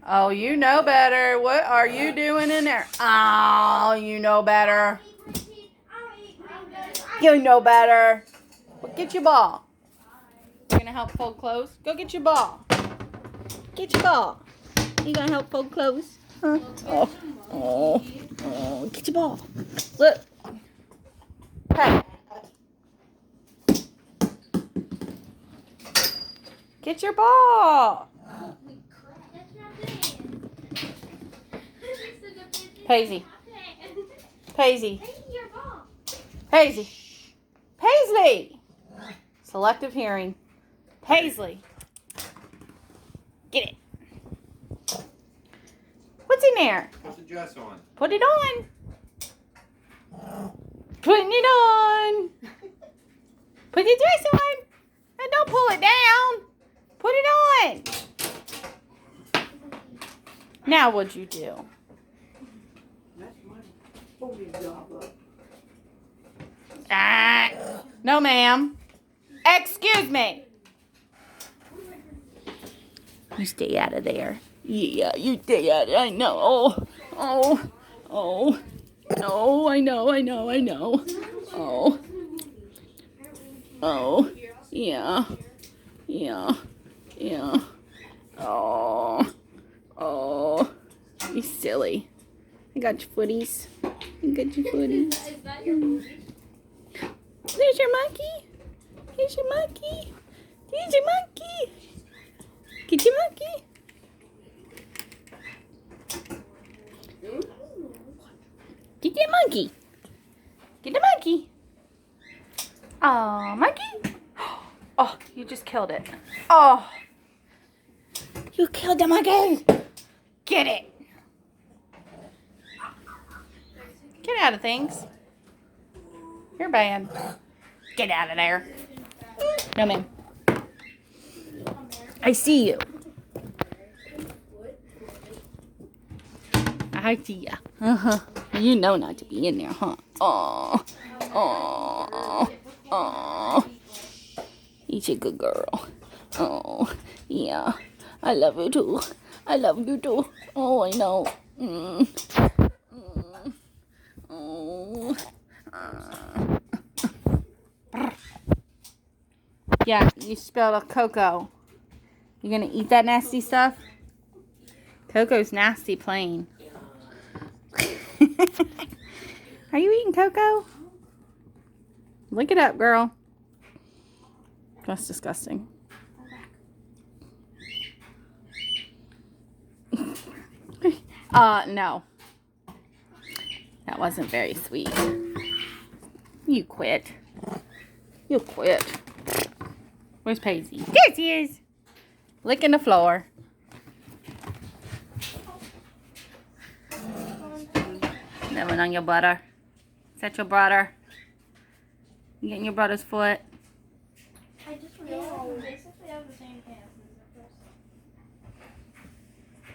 Oh, you know better. What are you doing in there? Oh, you know better. You know better. Well, get your ball. You're gonna help fold clothes? Go get your ball. Get your ball. You gonna help fold clothes? Huh? Oh, get your ball. Look. Hey. Get your ball. Paisley. Paisley. Paisley. Paisley. Selective hearing. Paisley. Get it. What's in there? Put the dress on. Put it on. Putting it on. Put the dress on. And don't pull it down. Put it on. Now what'd you do? No, ma'am. Excuse me. You stay out of there. Yeah, you stay out of there. I know. Oh. No, I know. Oh. Yeah. Oh. You silly. I got your footies. There's your monkey. Get your monkey. Get your monkey. Get that monkey. Get the monkey. Oh, monkey. Oh, you just killed it. Oh. You killed the monkey. Get it. Get out of things. You're bad. Get out of there. No, ma'am. I see you. I see ya. You know not to be in there, huh? Oh. You're a good girl. Oh, yeah. I love you too. Oh, I know. Oh. Yeah, you spilled a cocoa. You gonna eat that nasty stuff? Cocoa's nasty plain. Are you eating cocoa? Look it up, girl. That's disgusting. No. That wasn't very sweet. You quit. Where's Paisley? There she is. Licking the floor. That one on your butter. Is that your brother? You getting your brother's foot?